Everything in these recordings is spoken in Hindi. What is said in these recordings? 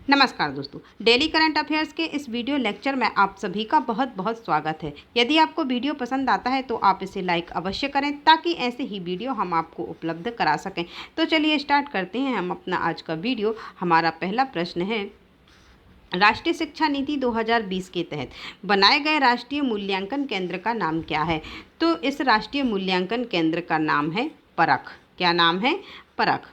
नमस्कार दोस्तों, डेली करंट अफेयर्स के इस वीडियो लेक्चर में आप सभी का बहुत बहुत स्वागत है। यदि आपको वीडियो पसंद आता है तो आप इसे लाइक अवश्य करें ताकि ऐसे ही वीडियो हम आपको उपलब्ध करा सकें। तो चलिए स्टार्ट करते हैं हम अपना आज का वीडियो। हमारा पहला प्रश्न है, राष्ट्रीय शिक्षा नीति 2020 के तहत बनाए गए राष्ट्रीय मूल्यांकन केंद्र का नाम क्या है? तो इस राष्ट्रीय मूल्यांकन केंद्र का नाम है परख। क्या नाम है? परख।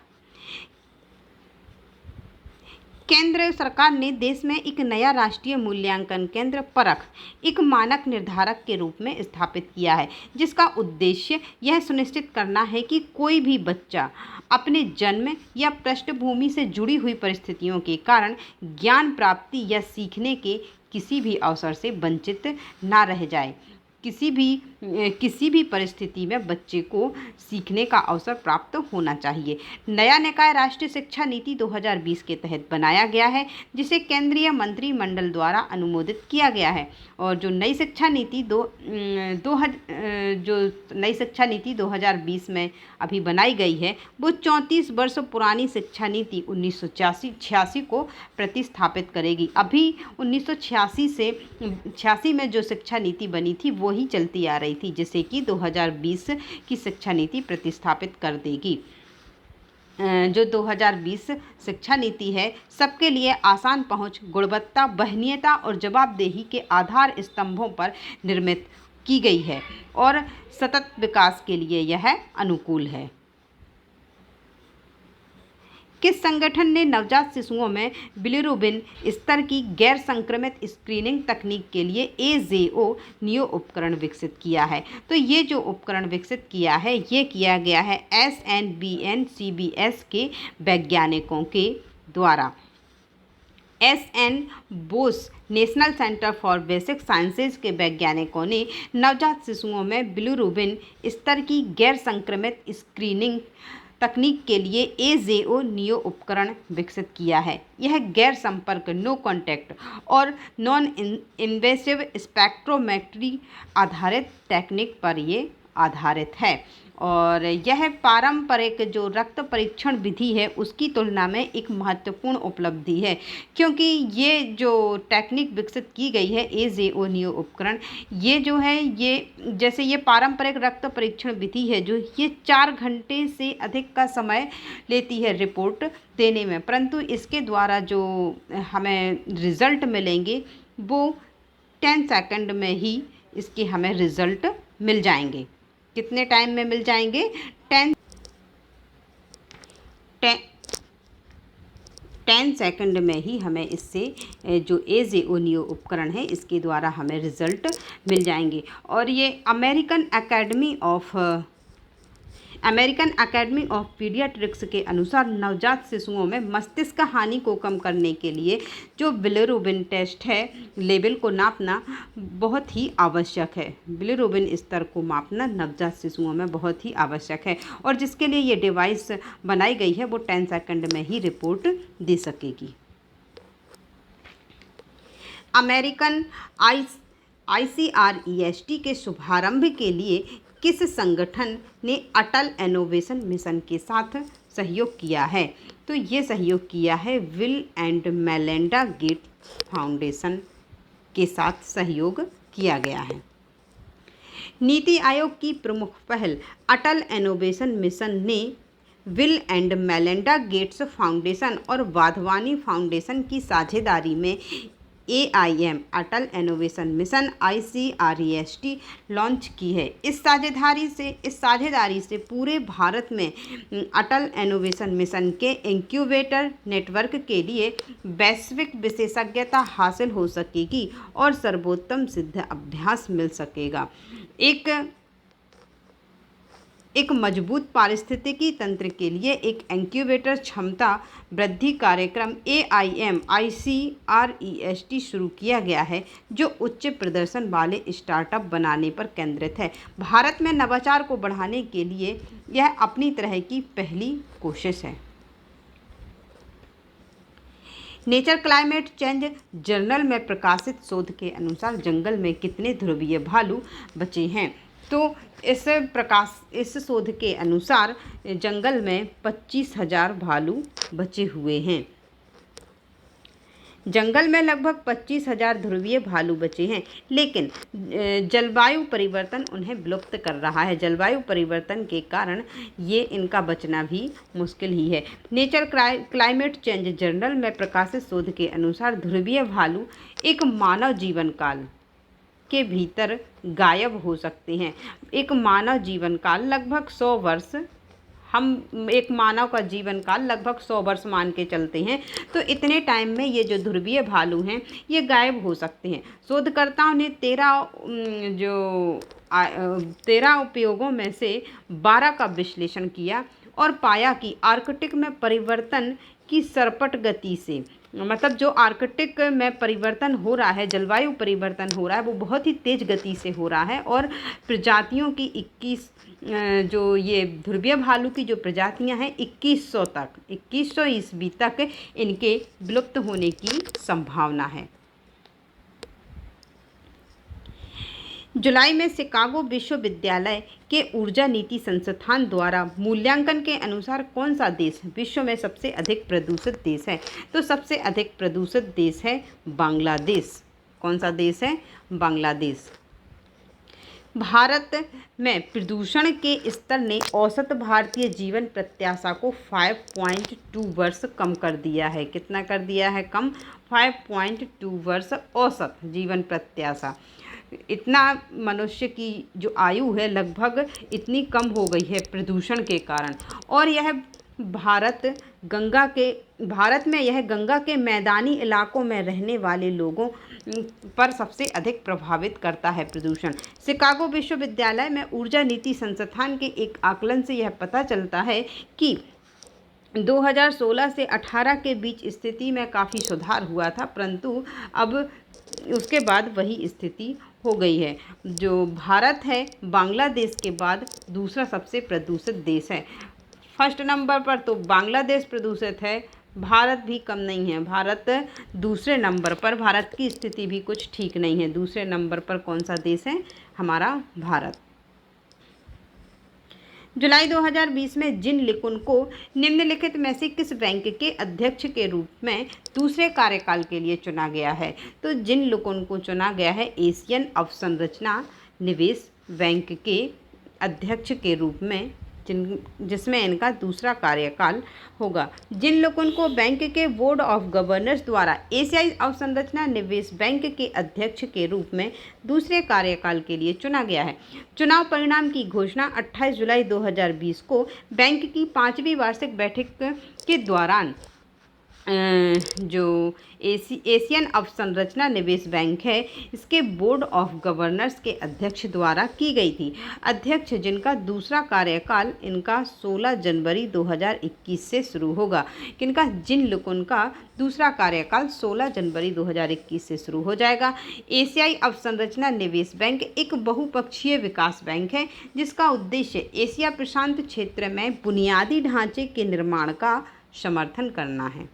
केंद्र सरकार ने देश में एक नया राष्ट्रीय मूल्यांकन केंद्र परख एक मानक निर्धारक के रूप में स्थापित किया है, जिसका उद्देश्य यह सुनिश्चित करना है कि कोई भी बच्चा अपने जन्म या पृष्ठभूमि से जुड़ी हुई परिस्थितियों के कारण ज्ञान प्राप्ति या सीखने के किसी भी अवसर से वंचित ना रह जाए। किसी भी परिस्थिति में बच्चे को सीखने का अवसर प्राप्त होना चाहिए। नया निकाय राष्ट्रीय शिक्षा नीति 2020 के तहत बनाया गया है, जिसे केंद्रीय मंत्रिमंडल द्वारा अनुमोदित किया गया है। और जो नई शिक्षा नीति 2020 में अभी बनाई गई है, वो 34 वर्ष पुरानी शिक्षा नीति 1986 को प्रतिस्थापित करेगी। अभी 1986 में जो शिक्षा नीति बनी थी वो ही चलती आ रही थी, जिसे कि 2020 की शिक्षा नीति प्रतिस्थापित कर देगी। जो 2020 शिक्षा नीति है, सबके लिए आसान पहुंच, गुणवत्ता, वहनीयता और जवाबदेही के आधार स्तंभों पर निर्मित की गई है और सतत विकास के लिए यह अनुकूल है। किस संगठन ने नवजात शिशुओं में बिलिरुबिन स्तर की गैर संक्रमित स्क्रीनिंग तकनीक के लिए AZO नियो उपकरण विकसित किया है? तो ये जो उपकरण विकसित किया है, ये किया गया है SNBN CBS के वैज्ञानिकों के द्वारा। SN Bose national centre for basic sciences के वैज्ञानिकों ने नवजात शिशुओं में बिलिरुबिन स्तर की गैर संक्रमित स्क्रीनिंग तकनीक के लिए AZO नियो उपकरण विकसित किया है। यह गैर संपर्क नो कॉन्टैक्ट और नॉन इन्वेसिव स्पेक्ट्रोमेट्री आधारित टेक्निक पर ये आधारित है और यह पारंपरिक जो रक्त परीक्षण विधि है उसकी तुलना में एक महत्वपूर्ण उपलब्धि है, क्योंकि ये जो टेक्निक विकसित की गई है AZO नियो उपकरण, ये जो है ये जैसे ये पारंपरिक रक्त परीक्षण विधि है जो ये 4 घंटे से अधिक का समय लेती है रिपोर्ट देने में, परंतु इसके द्वारा जो हमें रिज़ल्ट मिलेंगे वो 10 सेकंड में ही इसके हमें रिज़ल्ट मिल जाएंगे। कितने टाइम में मिल जाएंगे? 10 सेकंड में ही हमें इससे जो AZO नियो उपकरण है इसके द्वारा हमें रिज़ल्ट मिल जाएंगे। और ये अमेरिकन एकेडमी ऑफ पीडियाट्रिक्स के अनुसार नवजात शिशुओं में मस्तिष्क हानि को कम करने के लिए जो बिलिरुबिन टेस्ट है, लेवल को नापना बहुत ही आवश्यक है। बिलिरुबिन स्तर को मापना नवजात शिशुओं में बहुत ही आवश्यक है और जिसके लिए ये डिवाइस बनाई गई है वो 10 सेकंड में ही रिपोर्ट दे सकेगी। अमेरिकन ICREST के शुभारंभ के लिए किस संगठन ने अटल इनोवेशन मिशन के साथ सहयोग किया है? तो ये सहयोग किया है bill and Melinda Gates foundation के साथ सहयोग किया गया है। नीति आयोग की प्रमुख पहल अटल इनोवेशन मिशन ने bill and Melinda Gates foundation और वाधवानी फाउंडेशन की साझेदारी में AIM अटल इनोवेशन मिशन ICREST लॉन्च की है। इस साझेदारी से पूरे भारत में अटल इनोवेशन मिशन के इंक्यूबेटर नेटवर्क के लिए वैश्विक विशेषज्ञता हासिल हो सकेगी और सर्वोत्तम सिद्ध अभ्यास मिल सकेगा। एक मजबूत पारिस्थितिकी तंत्र के लिए एक इंक्यूबेटर क्षमता वृद्धि कार्यक्रम AIM ICREST शुरू किया गया है, जो उच्च प्रदर्शन वाले स्टार्टअप बनाने पर केंद्रित है। भारत में नवाचार को बढ़ाने के लिए यह अपनी तरह की पहली कोशिश है। नेचर क्लाइमेट चेंज जर्नल में प्रकाशित शोध के अनुसार जंगल में कितने ध्रुवीय भालू बचे हैं? तो इस शोध के अनुसार जंगल में 25,000 भालू बचे हुए हैं। जंगल में लगभग 25,000 ध्रुवीय भालू बचे हैं, लेकिन जलवायु परिवर्तन उन्हें विलुप्त कर रहा है। जलवायु परिवर्तन के कारण ये इनका बचना भी मुश्किल ही है। नेचर क्लाइमेट चेंज जर्नल में प्रकाशित शोध के अनुसार ध्रुवीय भालू एक मानव जीवन काल के भीतर गायब हो सकते हैं। एक मानव जीवन काल लगभग 100 वर्ष, हम एक मानव का जीवन काल लगभग 100 वर्ष मान के चलते हैं, तो इतने टाइम में ये जो ध्रुवीय भालू हैं ये गायब हो सकते हैं। शोधकर्ताओं ने 13 उपयोगों में से 12 का विश्लेषण किया और पाया कि आर्कटिक में परिवर्तन की सरपट गति से, मतलब जो आर्कटिक में परिवर्तन हो रहा है, जलवायु परिवर्तन हो रहा है, वो बहुत ही तेज़ गति से हो रहा है और प्रजातियों की 21 जो ये ध्रुवीय भालू की जो प्रजातियां हैं 2100 ईस्वी तक इनके विलुप्त होने की संभावना है। जुलाई में शिकागो विश्वविद्यालय के ऊर्जा नीति संस्थान द्वारा मूल्यांकन के अनुसार कौन सा देश विश्व में सबसे अधिक प्रदूषित देश है? तो सबसे अधिक प्रदूषित देश है बांग्लादेश। कौन सा देश है? बांग्लादेश। भारत में प्रदूषण के स्तर ने औसत भारतीय जीवन प्रत्याशा को 5.2 वर्ष कम कर दिया है। कितना कर दिया है कम? 5.2 वर्ष औसत जीवन प्रत्याशा। इतना मनुष्य की जो आयु है लगभग इतनी कम हो गई है प्रदूषण के कारण, और यह भारत में यह गंगा के मैदानी इलाकों में रहने वाले लोगों पर सबसे अधिक प्रभावित करता है प्रदूषण। शिकागो विश्वविद्यालय में ऊर्जा नीति संस्थान के एक आकलन से यह पता चलता है कि 2016 से 18 के बीच स्थिति में काफ़ी सुधार हुआ था, परंतु अब उसके बाद वही स्थिति हो गई है। जो भारत है बांग्लादेश के बाद दूसरा सबसे प्रदूषित देश है। फर्स्ट नंबर पर तो बांग्लादेश प्रदूषित है, भारत भी कम नहीं है। भारत दूसरे नंबर पर, भारत की स्थिति भी कुछ ठीक नहीं है। दूसरे नंबर पर कौन सा देश है? हमारा भारत। जुलाई 2020 में जिन लिकुन को निम्नलिखित में से किस बैंक के अध्यक्ष के रूप में दूसरे कार्यकाल के लिए चुना गया है? तो जिन लिकुन को चुना गया है एशियन अवसंरचना निवेश बैंक के अध्यक्ष के रूप में, जिसमें इनका दूसरा कार्यकाल होगा। जिन लोगों को बैंक के बोर्ड ऑफ गवर्नर्स द्वारा एशियाई अवसंरचना निवेश बैंक के अध्यक्ष के रूप में दूसरे कार्यकाल के लिए चुना गया है। चुनाव परिणाम की घोषणा 28 जुलाई 2020 को बैंक की 5वीं वार्षिक बैठक के दौरान जो एशियन अवसंरचना निवेश बैंक है इसके बोर्ड ऑफ गवर्नर्स के अध्यक्ष द्वारा की गई थी। अध्यक्ष जिनका दूसरा कार्यकाल इनका 16 जनवरी 2021 से शुरू होगा। किनका? जिन लुकुन का दूसरा कार्यकाल 16 जनवरी 2021 से शुरू हो जाएगा। एशियाई अवसंरचना निवेश बैंक एक बहुपक्षीय विकास बैंक है जिसका उद्देश्य एशिया प्रशांत क्षेत्र में बुनियादी ढांचे के निर्माण का समर्थन करना है।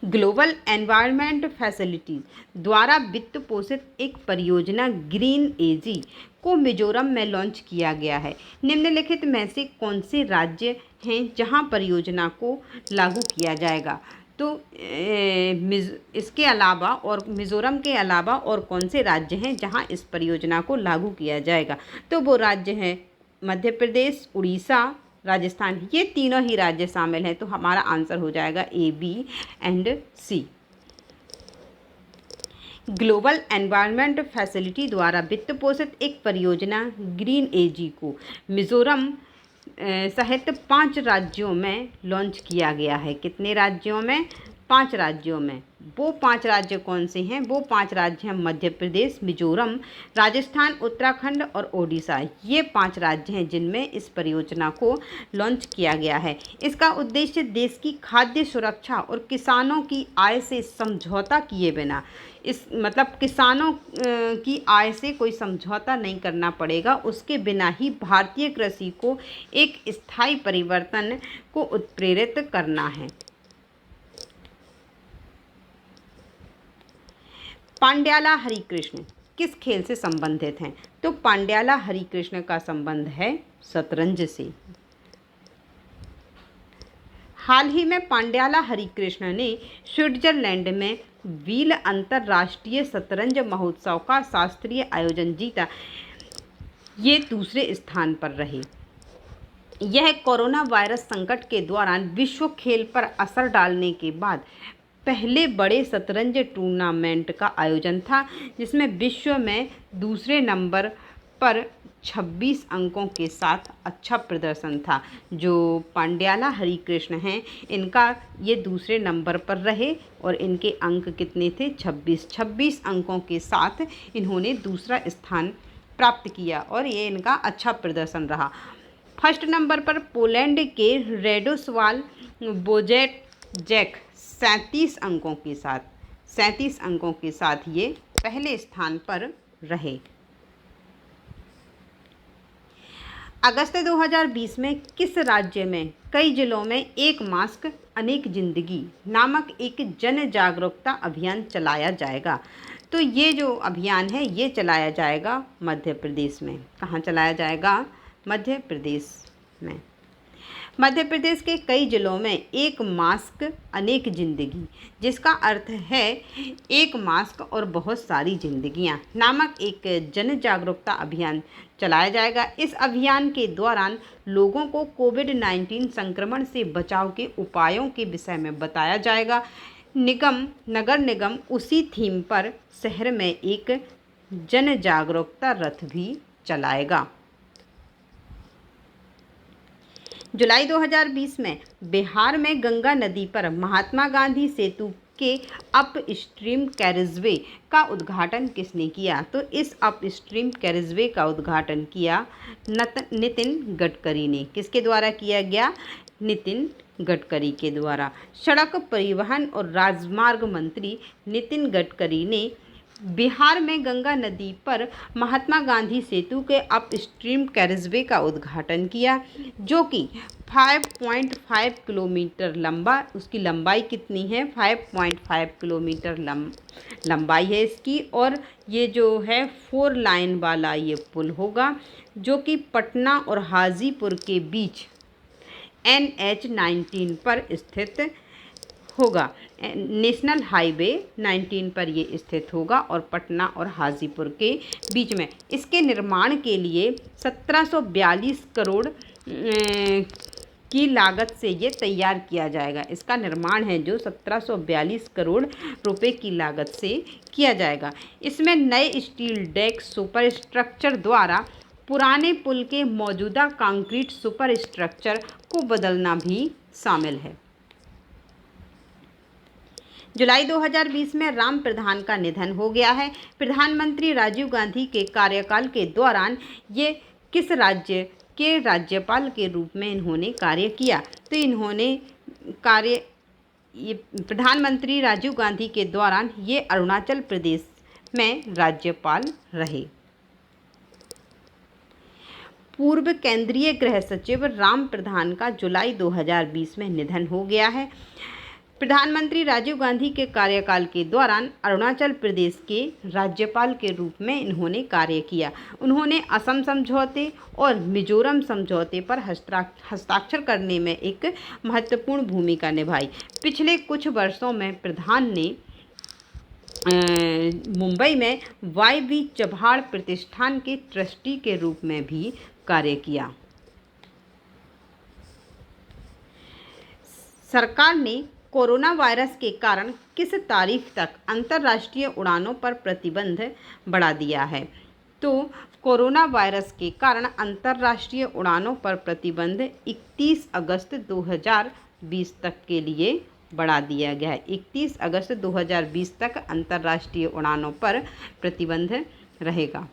ग्लोबल एनवायरनमेंट फैसिलिटीज द्वारा वित्त पोषित एक परियोजना ग्रीन एजी को मिजोरम में लॉन्च किया गया है। निम्नलिखित में से कौन से राज्य हैं जहां परियोजना को लागू किया जाएगा? तो इसके अलावा और मिजोरम के अलावा और कौन से राज्य हैं जहां इस परियोजना को लागू किया जाएगा? तो वो राज्य हैं मध्य प्रदेश, उड़ीसा, राजस्थान। ये तीनों ही राज्य शामिल हैं, तो हमारा आंसर हो जाएगा A, B and C. Global environment facility द्वारा वित्त पोषित एक परियोजना ग्रीन एजी को मिजोरम सहित 5 राज्यों में लॉन्च किया गया है। कितने राज्यों में? 5 राज्यों में। वो 5 राज्य कौन से हैं? वो 5 राज्य हैं मध्य प्रदेश, मिजोरम, राजस्थान, उत्तराखंड और ओडिशा। ये 5 राज्य हैं जिनमें इस परियोजना को लॉन्च किया गया है। इसका उद्देश्य देश की खाद्य सुरक्षा और किसानों की आय से समझौता किए बिना, किसानों की आय से कोई समझौता नहीं करना पड़ेगा, उसके बिना ही भारतीय कृषि को एक स्थायी परिवर्तन को उत्प्रेरित करना है। पांड्याला हरिकृष्ण किस खेल से संबंधित हैं? तो पांड्याला हरिकृष्ण का संबंध है शतरंज से। हाल ही में पांड्याला हरिकृष्ण ने स्विट्जरलैंड में वील अंतर्राष्ट्रीय शतरंज महोत्सव का शास्त्रीय आयोजन जीता। ये दूसरे स्थान पर रहे। यह कोरोना वायरस संकट के दौरान विश्व खेल पर असर डालने के बाद पहले बड़े शतरंज टूर्नामेंट का आयोजन था, जिसमें विश्व में दूसरे नंबर पर 26 अंकों के साथ अच्छा प्रदर्शन था। जो पांड्याला हरिकृष्ण हैं, इनका ये दूसरे नंबर पर रहे और इनके अंक कितने थे? 26 अंकों के साथ इन्होंने दूसरा स्थान प्राप्त किया और ये इनका अच्छा प्रदर्शन रहा। फर्स्ट नंबर पर पोलैंड के रेडोस्वाल बोजेटजैक 37 अंकों के साथ ये पहले स्थान पर रहे। अगस्त 2020 में किस राज्य में कई जिलों में एक मास्क अनेक जिंदगी नामक एक जन जागरूकता अभियान चलाया जाएगा? तो ये जो अभियान है ये चलाया जाएगा मध्य प्रदेश में। कहाँ चलाया जाएगा? मध्य प्रदेश में। मध्य प्रदेश के कई जिलों में एक मास्क अनेक जिंदगी, जिसका अर्थ है एक मास्क और बहुत सारी जिंदगियां नामक एक जन जागरूकता अभियान चलाया जाएगा। इस अभियान के दौरान लोगों को कोविड-19 संक्रमण से बचाव के उपायों के विषय में बताया जाएगा। नगर निगम उसी थीम पर शहर में एक जन जागरूकता रथ भी चलाएगा। जुलाई 2020 में बिहार में गंगा नदी पर महात्मा गांधी सेतु के अपस्ट्रीम कैरिजवे का उद्घाटन किसने किया? तो इस अपस्ट्रीम कैरिजवे का उद्घाटन किया नितिन गडकरी ने। किसके द्वारा किया गया? नितिन गडकरी के द्वारा। सड़क परिवहन और राजमार्ग मंत्री नितिन गडकरी ने बिहार में गंगा नदी पर महात्मा गांधी सेतु के अपस्ट्रीम कैरिजवे का उद्घाटन किया, जो कि 5.5 किलोमीटर लंबा, उसकी लंबाई कितनी है? 5.5 किलोमीटर लंबाई है इसकी। और ये जो है 4 लाइन वाला ये पुल होगा, जो कि पटना और हाजीपुर के बीच NH-19 पर स्थित होगा। नेशनल हाईवे 19 पर ये स्थित होगा और पटना और हाजीपुर के बीच में। इसके निर्माण के लिए 1742 करोड़ की लागत से ये तैयार किया जाएगा। इसका निर्माण है जो 1742 करोड़ रुपए की लागत से किया जाएगा। इसमें नए स्टील डेक सुपर स्ट्रक्चर द्वारा पुराने पुल के मौजूदा कंक्रीट सुपर स्ट्रक्चर को बदलना भी शामिल है। जुलाई 2020 में राम प्रधान का निधन हो गया है। प्रधानमंत्री राजीव गांधी के कार्यकाल के दौरान ये किस राज्य के राज्यपाल के रूप में इन्होंने कार्य किया? तो प्रधानमंत्री राजीव गांधी के दौरान ये अरुणाचल प्रदेश में राज्यपाल रहे। पूर्व केंद्रीय गृह सचिव राम प्रधान का जुलाई 2020 में निधन हो गया है। प्रधानमंत्री राजीव गांधी के कार्यकाल के दौरान अरुणाचल प्रदेश के राज्यपाल के रूप में इन्होंने कार्य किया। उन्होंने असम समझौते और मिजोरम समझौते पर हस्ताक्षर करने में एक महत्वपूर्ण भूमिका निभाई। पिछले कुछ वर्षों में प्रधान ने मुंबई में वाई.वी. चव्हाण प्रतिष्ठान के ट्रस्टी के रूप में भी कार्य किया। सरकार ने कोरोना वायरस के कारण किस तारीख तक अंतर्राष्ट्रीय उड़ानों पर प्रतिबंध बढ़ा दिया है? तो कोरोना वायरस के कारण अंतर्राष्ट्रीय उड़ानों पर प्रतिबंध 31 अगस्त 2020 तक के लिए बढ़ा दिया गया है। 31 अगस्त 2020 तक अंतर्राष्ट्रीय उड़ानों पर प्रतिबंध रहेगा।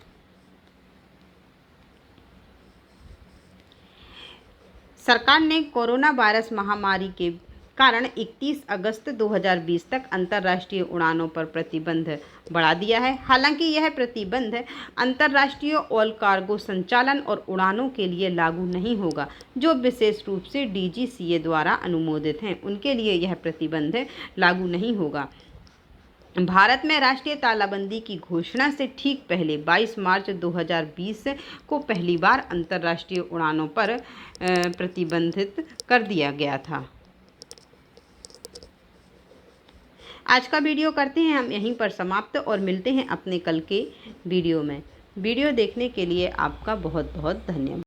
सरकार ने कोरोना वायरस महामारी के कारण 31 अगस्त 2020 तक अंतर्राष्ट्रीय उड़ानों पर प्रतिबंध बढ़ा दिया है। हालांकि यह प्रतिबंध अंतर्राष्ट्रीय ऑल कार्गो संचालन और उड़ानों के लिए लागू नहीं होगा, जो विशेष रूप से DGCA द्वारा अनुमोदित हैं। उनके लिए यह प्रतिबंध लागू नहीं होगा। भारत में राष्ट्रीय तालाबंदी की घोषणा से ठीक पहले 22 मार्च 2020 को पहली बार अंतर्राष्ट्रीय उड़ानों पर प्रतिबंधित कर दिया गया था। आज का वीडियो करते हैं हम यहीं पर समाप्त और मिलते हैं अपने कल के वीडियो में। वीडियो देखने के लिए आपका बहुत बहुत धन्यवाद।